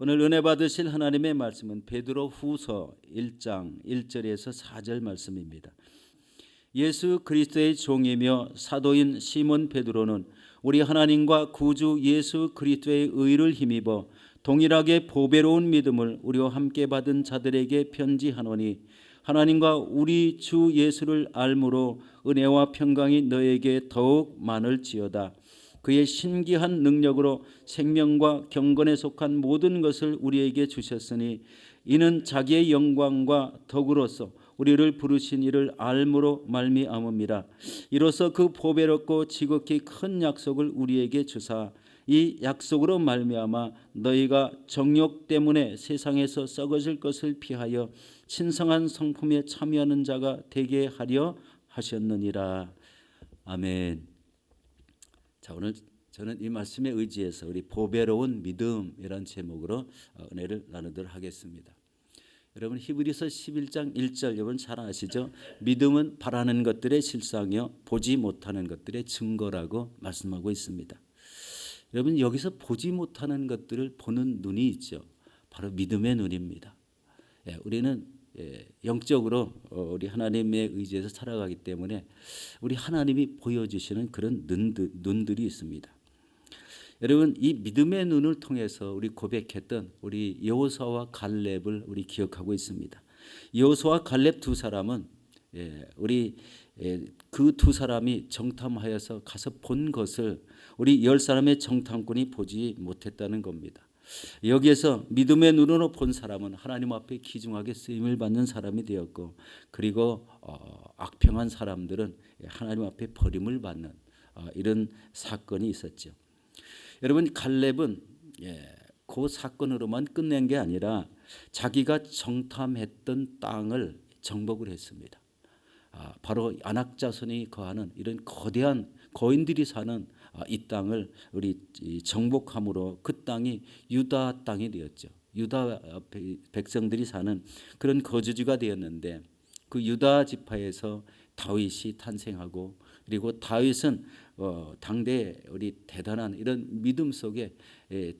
오늘 은혜 받으실 하나님의 말씀은 베드로 후서 1장 1절에서 4절 말씀입니다. 예수 그리스도의 종이며 사도인 시몬 베드로는 우리 하나님과 구주 예수 그리스도의 의를 힘입어 동일하게 보배로운 믿음을 우리와 함께 받은 자들에게 편지하노니, 하나님과 우리 주 예수를 알므로 은혜와 평강이 너에게 더욱 많을지어다. 그의 신기한 능력으로 생명과 경건에 속한 모든 것을 우리에게 주셨으니, 이는 자기의 영광과 덕으로서 우리를 부르신 이를 알므로 말미암음이라. 이로써 그 보배롭고 지극히 큰 약속을 우리에게 주사 이 약속으로 말미암아 너희가 정욕 때문에 세상에서 썩어질 것을 피하여 신성한 성품에 참여하는 자가 되게 하려 하셨느니라. 아멘. 자, 오늘 저는 이 말씀에 의지해서 우리 보배로운 믿음이라는 제목으로 은혜를 나누도록 하겠습니다. 여러분, 히브리서 11장 1절 여러분 잘 아시죠? 믿음은 바라는 것들의 실상이요 보지 못하는 것들의 증거라고 말씀하고 있습니다. 여러분, 여기서 보지 못하는 것들을 보는 눈이 있죠. 바로 믿음의 눈입니다. 우리는 영적으로 우리 하나님의 의지에서 살아가기 때문에 우리 하나님이 보여주시는 그런 눈들이 있습니다. 여러분, 이 믿음의 눈을 통해서 우리 고백했던 우리 여호수아와 갈렙을 우리 기억하고 있습니다. 여호수아와 갈렙 두 사람은 우리 그 두 사람이 정탐하여서 가서 본 것을 우리 10사람의 정탐꾼이 보지 못했다는 겁니다. 여기에서 믿음의 눈으로 본 사람은 하나님 앞에 귀중하게 쓰임을 받는 사람이 되었고, 그리고 악평한 사람들은 하나님 앞에 버림을 받는 이런 사건이 있었죠. 여러분, 갈렙은 그 사건으로만 끝낸 게 아니라 자기가 정탐했던 땅을 정복을 했습니다. 바로 안악 자손이 거하는 이런 거대한 거인들이 사는 이 땅을 우리 정복함으로 그 땅이 유다 땅이 되었죠. 유다 백성들이 사는 그런 거주지가 되었는데, 그 유다 지파에서 다윗이 탄생하고, 그리고 다윗은 당대 우리 대단한 이런 믿음 속에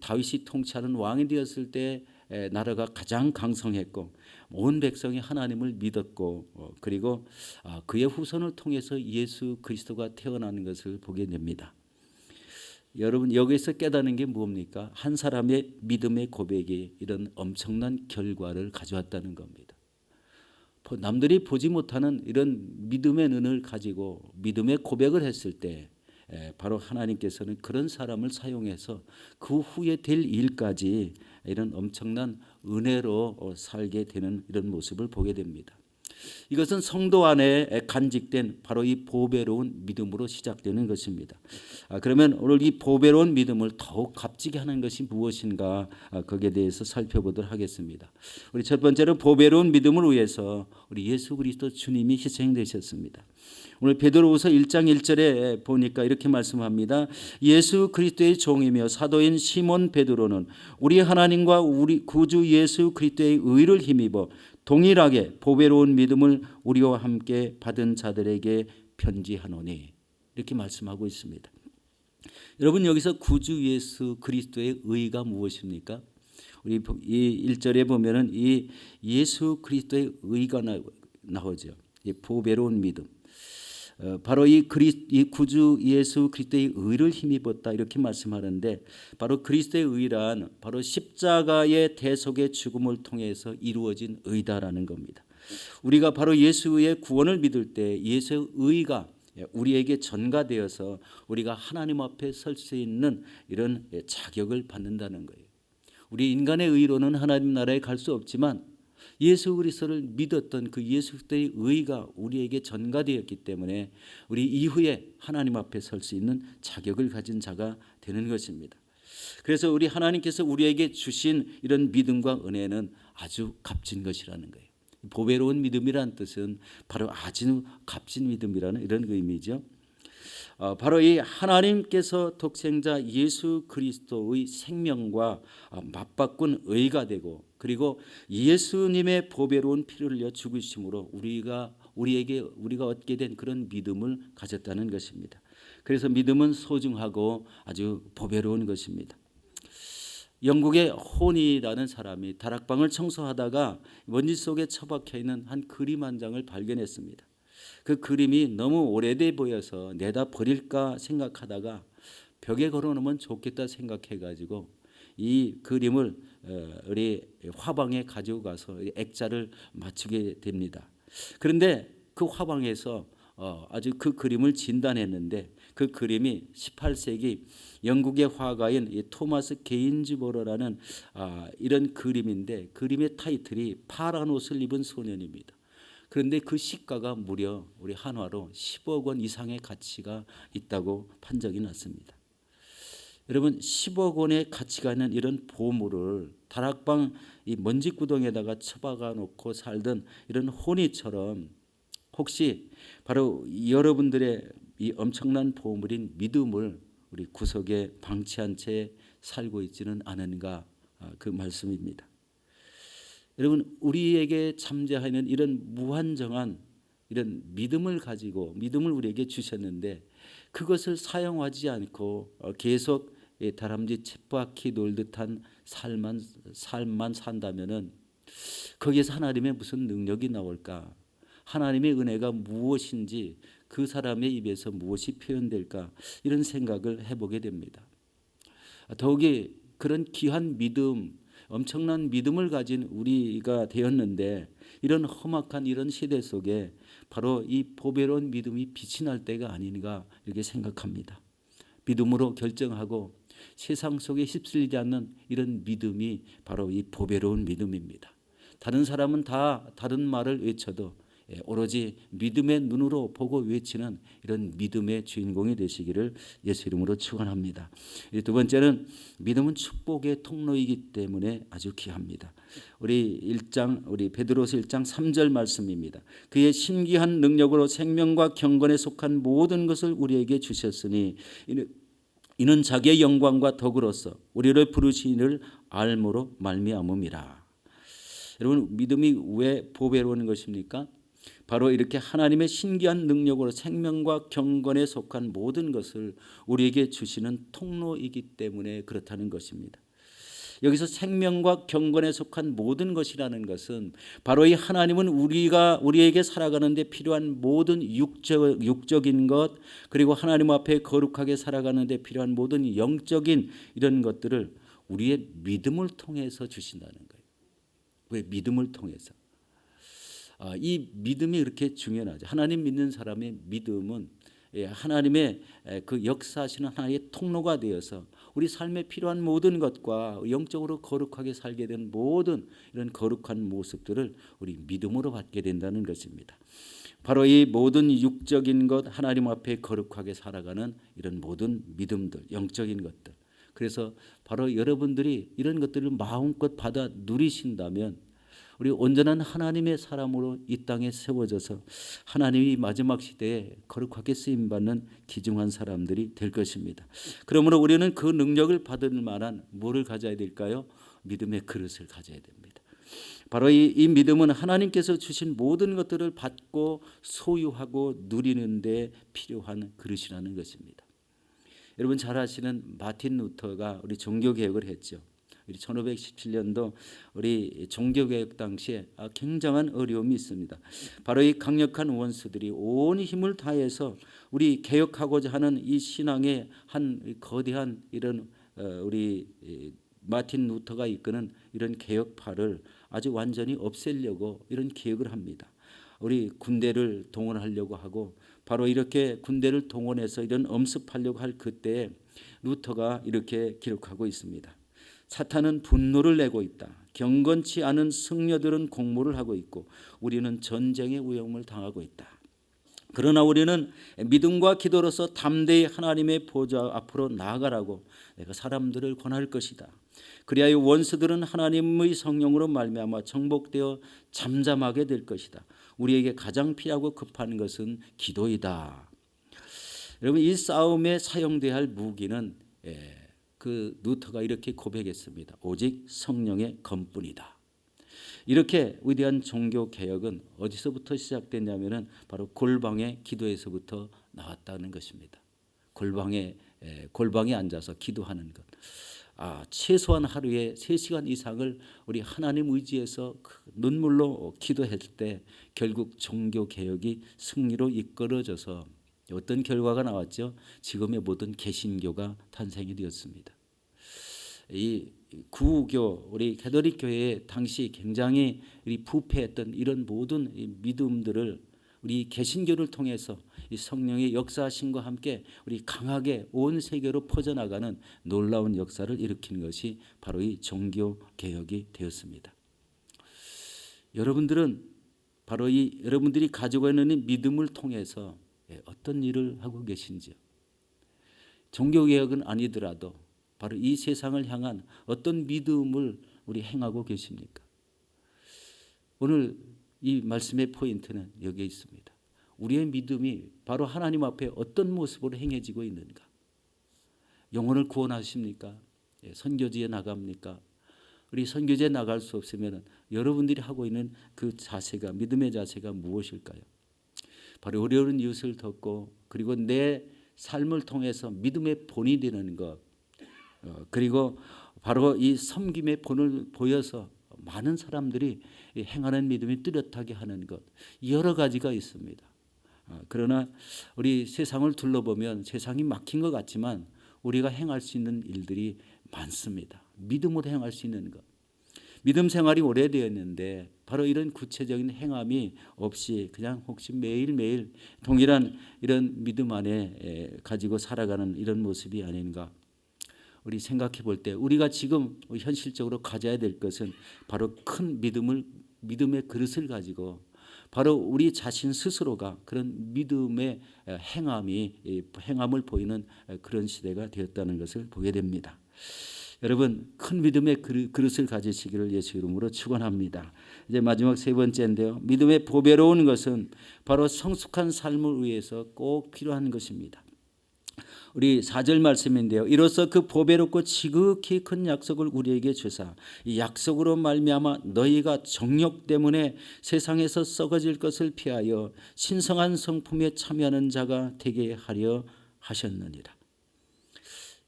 다윗이 통치하는 왕이 되었을 때 나라가 가장 강성했고 온 백성이 하나님을 믿었고, 그리고 그의 후손을 통해서 예수 그리스도가 태어나는 것을 보게 됩니다. 여러분, 여기서 깨닫는 게 뭡니까? 한 사람의 믿음의 고백이 이런 엄청난 결과를 가져왔다는 겁니다. 남들이 보지 못하는 이런 믿음의 눈을 가지고 믿음의 고백을 했을 때 바로 하나님께서는 그런 사람을 사용해서 그 후에 될 일까지 이런 엄청난 은혜로 살게 되는 이런 모습을 보게 됩니다. 이것은 성도 안에 간직된 바로 이 보배로운 믿음으로 시작되는 것입니다. 그러면 오늘 이 보배로운 믿음을 더욱 값지게 하는 것이 무엇인가, 거기에 대해서 살펴보도록 하겠습니다. 우리 첫 번째로 보배로운 믿음을 위해서 우리 예수 그리스도 주님이 희생되셨습니다. 오늘 베드로후서 1장 1절에 보니까 이렇게 말씀합니다. 예수 그리스도의 종이며 사도인 시몬 베드로는 우리 하나님과 우리 구주 예수 그리스도의 의를 힘입어 동일하게 보배로운 믿음을 우리와 함께 받은 자들에게 편지하노니, 이렇게 말씀하고 있습니다. 여러분, 여기서 구주 예수 그리스도의 의가 무엇입니까? 우리 이 1절에 보면은 이 예수 그리스도의 의가 나오죠. 이 보배로운 믿음. 바로 이 구주 예수 그리스도의 의를 힘입었다, 이렇게 말씀하는데, 바로 그리스도의 의란 바로 십자가의 대속의 죽음을 통해서 이루어진 의다라는 겁니다. 우리가 바로 예수의 구원을 믿을 때 예수의 의가 우리에게 전가되어서 우리가 하나님 앞에 설 수 있는 이런 자격을 받는다는 거예요. 우리 인간의 의로는 하나님 나라에 갈 수 없지만 예수 그리스도를 믿었던 그 예수 그리스도의 의가 우리에게 전가되었기 때문에 우리 이후에 하나님 앞에 설 수 있는 자격을 가진 자가 되는 것입니다. 그래서 우리 하나님께서 우리에게 주신 이런 믿음과 은혜는 아주 값진 것이라는 거예요. 보배로운 믿음이라는 뜻은 바로 아주 값진 믿음이라는 이런 의미죠. 바로 이 하나님께서 독생자 예수 그리스도의 생명과 맞바꾼 의가 되고, 그리고 예수님의 보배로운 피를 흘려 죽으심으로 우리가 얻게 된 그런 믿음을 가졌다는 것입니다. 그래서 믿음은 소중하고 아주 보배로운 것입니다. 영국의 혼이라는 사람이 다락방을 청소하다가 먼지 속에 처박혀 있는 한 그림 한 장을 발견했습니다. 그 그림이 너무 오래돼 보여서 내다 버릴까 생각하다가 벽에 걸어놓으면 좋겠다 생각해가지고 이 그림을 우리 화방에 가지고 가서 액자를 맞추게 됩니다. 그런데 그 화방에서 아주 그 그림을 진단했는데 그 그림이 18세기 영국의 화가인 이 토마스 게인즈보러라는 이런 그림인데 그림의 타이틀이 파란 옷을 입은 소년입니다. 그런데 그 시가가 무려 우리 한화로 10억 원 이상의 가치가 있다고 판정이 났습니다. 여러분 10억 원의 가치가 있는 이런 보물을 다락방 이 먼지 구덩이에다가 처박아 놓고 살던 이런 혼이처럼 혹시 바로 여러분들의 이 엄청난 보물인 믿음을 우리 구석에 방치한 채 살고 있지는 않은가 그 말씀입니다. 여러분 우리에게 잠재하는 이런 무한정한 이런 믿음을 가지고 믿음을 우리에게 주셨는데 그것을 사용하지 않고 계속 다람쥐 쳇바퀴 놀듯한 삶만 산다면은 거기에서 하나님의 무슨 능력이 나올까? 하나님의 은혜가 무엇인지 그 사람의 입에서 무엇이 표현될까? 이런 생각을 해보게 됩니다. 더욱이 그런 귀한 믿음, 엄청난 믿음을 가진 우리가 되었는데 이런 험악한 이런 시대 속에 바로 이 보배로운 믿음이 빛이 날 때가 아닌가 이렇게 생각합니다. 믿음으로 결정하고 세상 속에 휩쓸리지 않는 이런 믿음이 바로 이 보배로운 믿음입니다. 다른 사람은 다 다른 말을 외쳐도 오로지 믿음의 눈으로 보고 외치는 이런 믿음의 주인공이 되시기를 예수 이름으로 축원합니다. 두 번째는 믿음은 축복의 통로이기 때문에 아주 귀합니다. 우리 베드로서 1장 3절 말씀입니다. 그의 신기한 능력으로 생명과 경건에 속한 모든 것을 우리에게 주셨으니 이는 자기의 영광과 덕으로서 우리를 부르신 이를 알므로 말미암음이라. 여러분 믿음이 왜 보배로운 것입니까? 바로 이렇게 하나님의 신기한 능력으로 생명과 경건에 속한 모든 것을 우리에게 주시는 통로이기 때문에 그렇다는 것입니다. 여기서 생명과 경건에 속한 모든 것이라는 것은 바로 이 하나님은 우리에게 살아가는 데 필요한 모든 육적인 것 그리고 하나님 앞에 거룩하게 살아가는 데 필요한 모든 영적인 이런 것들을 우리의 믿음을 통해서 주신다는 거예요. 왜 믿음을 통해서? 이 믿음이 그렇게 중요하죠. 하나님 믿는 사람의 믿음은 하나님의 그 역사하시는 하나님의 통로가 되어서 우리 삶에 필요한 모든 것과 영적으로 거룩하게 살게 된 모든 이런 거룩한 모습들을 우리 믿음으로 받게 된다는 것입니다. 바로 이 모든 육적인 것 하나님 앞에 거룩하게 살아가는 이런 모든 믿음들 영적인 것들 그래서 바로 여러분들이 이런 것들을 마음껏 받아 누리신다면 우리 온전한 하나님의 사람으로 이 땅에 세워져서 하나님이 마지막 시대에 거룩하게 쓰임받는 귀중한 사람들이 될 것입니다. 그러므로 우리는 그 능력을 받을 만한 뭐를 가져야 될까요? 믿음의 그릇을 가져야 됩니다. 바로 이 믿음은 하나님께서 주신 모든 것들을 받고 소유하고 누리는 데 필요한 그릇이라는 것입니다. 여러분 잘 아시는 마틴 루터가 우리 종교개혁을 했죠. 1517년도 우리 종교개혁 당시에 굉장한 어려움이 있습니다. 바로 이 강력한 원수들이 온 힘을 다해서 우리 개혁하고자 하는 이 신앙의 한 거대한 이런 우리 마틴 루터가 이끄는 이런 개혁파를 아주 완전히 없애려고 이런 개혁을 합니다. 우리 군대를 동원하려고 하고 바로 이렇게 군대를 동원해서 이런 엄습하려고 할 그때에 루터가 이렇게 기록하고 있습니다. 사탄은 분노를 내고 있다. 경건치 않은 승려들은 공모를 하고 있고 우리는 전쟁의 위험을 당하고 있다. 그러나 우리는 믿음과 기도로서 담대히 하나님의 보좌 앞으로 나아가라고 내가 사람들을 권할 것이다. 그리하여 원수들은 하나님의 성령으로 말미암아 정복되어 잠잠하게 될 것이다. 우리에게 가장 필요하고 급한 것은 기도이다. 여러분 이 싸움에 사용돼야 할 무기는 그 루터가 이렇게 고백했습니다. 오직 성령의 검뿐이다. 이렇게 위대한 종교 개혁은 어디서부터 시작됐냐면은 바로 골방의 기도에서부터 나왔다는 것입니다. 골방에 앉아서 기도하는 것. 최소한 하루에 3시간 이상을 우리 하나님 의지해서 눈물로 기도할 때 결국 종교개혁이 승리로 이끌어져서 어떤 결과가 나왔죠? 지금의 모든 개신교가 탄생이 되었습니다. 이 구교 우리 가톨릭 교회에 당시 굉장히 부패했던 이런 모든 믿음들을 우리 개신교를 통해서 이 성령의 역사하심과 함께 우리 강하게 온 세계로 퍼져나가는 놀라운 역사를 일으킨 것이 바로 이 종교 개혁이 되었습니다. 여러분들은 바로 이 여러분들이 가지고 있는 믿음을 통해서 어떤 일을 하고 계신지요? 종교 개혁은 아니더라도 바로 이 세상을 향한 어떤 믿음을 우리 행하고 계십니까? 오늘 이 말씀의 포인트는 여기에 있습니다. 우리의 믿음이 바로 하나님 앞에 어떤 모습으로 행해지고 있는가? 영혼을 구원하십니까? 선교지에 나갑니까? 우리 선교지에 나갈 수 없으면 여러분들이 하고 있는 그 자세가, 믿음의 자세가 무엇일까요? 바로 어려운 이웃을 돕고 그리고 내 삶을 통해서 믿음의 본이 되는 것, 그리고 바로 이 섬김의 본을 보여서 많은 사람들이 행하는 믿음이 뚜렷하게 하는 것, 여러 가지가 있습니다. 그러나 우리 세상을 둘러보면 세상이 막힌 것 같지만 우리가 행할 수 있는 일들이 많습니다. 믿음으로 행할 수 있는 것. 믿음 생활이 오래되었는데 바로 이런 구체적인 행함이 없이 그냥 혹시 매일매일 동일한 이런 믿음 안에 가지고 살아가는 이런 모습이 아닌가. 우리 생각해 볼 때 우리가 지금 현실적으로 가져야 될 것은 바로 큰 믿음의 그릇을 가지고 바로 우리 자신 스스로가 그런 믿음의 행함을 보이는 그런 시대가 되었다는 것을 보게 됩니다. 여러분, 큰 믿음의 그릇을 가지시기를 예수 이름으로 축원합니다. 이제 마지막 세 번째인데요. 믿음의 보배로운 것은 바로 성숙한 삶을 위해서 꼭 필요한 것입니다. 우리 4절 말씀인데요. 이로써 그 보배롭고 지극히 큰 약속을 우리에게 주사 이 약속으로 말미암아 너희가 정욕 때문에 세상에서 썩어질 것을 피하여 신성한 성품에 참여하는 자가 되게 하려 하셨느니라.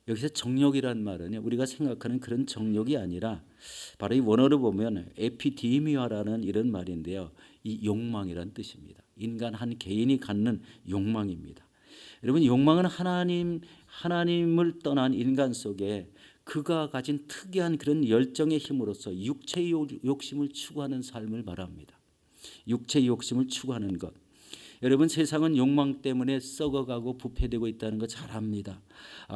여기서 정욕이란 말은 우리가 생각하는 그런 정욕이 아니라 바로 이 원어로 보면 에피디미아라는 이런 말인데요. 이 욕망이란 뜻입니다. 인간 한 개인이 갖는 욕망입니다. 여러분, 욕망은 하나님을 떠난 인간 속에 그가 가진 특이한 그런 열정의 힘으로써 육체의 욕심을 추구하는 삶을 말합니다. 육체의 욕심을 추구하는 것. 여러분, 세상은 욕망 때문에 썩어가고 부패되고 있다는 거 잘 압니다.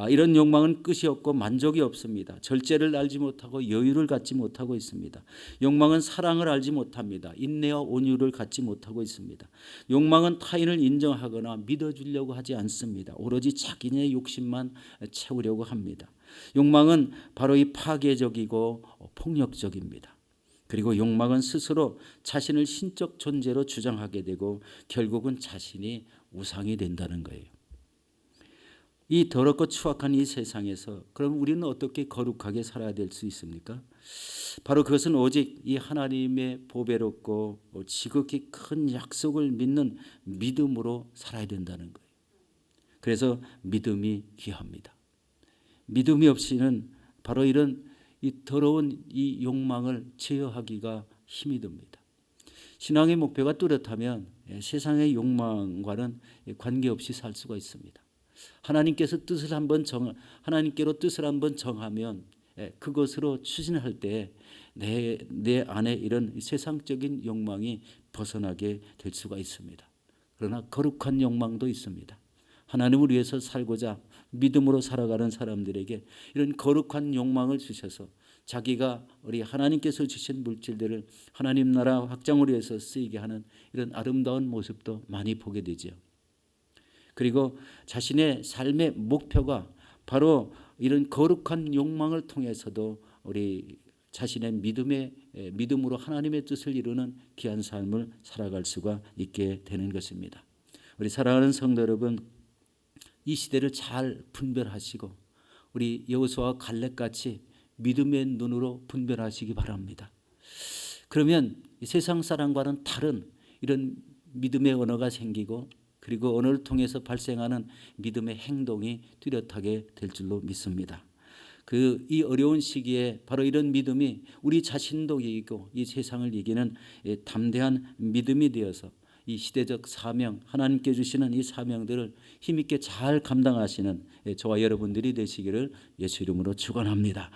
이런 욕망은 끝이 없고 만족이 없습니다. 절제를 알지 못하고 여유를 갖지 못하고 있습니다. 욕망은 사랑을 알지 못합니다. 인내와 온유를 갖지 못하고 있습니다. 욕망은 타인을 인정하거나 믿어주려고 하지 않습니다. 오로지 자기네 욕심만 채우려고 합니다. 욕망은 바로 이 파괴적이고 폭력적입니다. 그리고 욕망은 스스로 자신을 신적 존재로 주장하게 되고 결국은 자신이 우상이 된다는 거예요. 이 더럽고 추악한 이 세상에서 그럼 우리는 어떻게 거룩하게 살아야 될 수 있습니까? 바로 그것은 오직 이 하나님의 보배롭고 지극히 큰 약속을 믿는 믿음으로 살아야 된다는 거예요. 그래서 믿음이 귀합니다. 믿음이 없이는 바로 이런 이 더러운 이 욕망을 제어하기가 힘이 듭니다. 신앙의 목표가 뚜렷하면 세상의 욕망과는 관계없이 살 수가 있습니다. 하나님께로 뜻을 한번 정하면 그것으로 추진할 때 내 안에 이런 세상적인 욕망이 벗어나게 될 수가 있습니다. 그러나 거룩한 욕망도 있습니다. 하나님을 위해서 살고자 믿음으로 살아가는 사람들에게 이런 거룩한 욕망을 주셔서 자기가 우리 하나님께서 주신 물질들을 하나님 나라 확장을 위해서 쓰이게 하는 이런 아름다운 모습도 많이 보게 되죠. 그리고 자신의 삶의 목표가 바로 이런 거룩한 욕망을 통해서도 우리 자신의 믿음으로 하나님의 뜻을 이루는 귀한 삶을 살아갈 수가 있게 되는 것입니다. 우리 사랑하는 성도 여러분, 이 시대를 잘 분별하시고 우리 여호수아와 갈렙같이 믿음의 눈으로 분별하시기 바랍니다. 그러면 세상 사람과는 다른 이런 믿음의 언어가 생기고 그리고 언어를 통해서 발생하는 믿음의 행동이 뚜렷하게 될 줄로 믿습니다. 이 어려운 시기에 바로 이런 믿음이 우리 자신도 이기고 이 세상을 이기는 담대한 믿음이 되어서 이 시대적 사명, 하나님께 주시는 이 사명들을 힘있게 잘 감당하시는 저와 여러분들이 되시기를 예수 이름으로 축원합니다.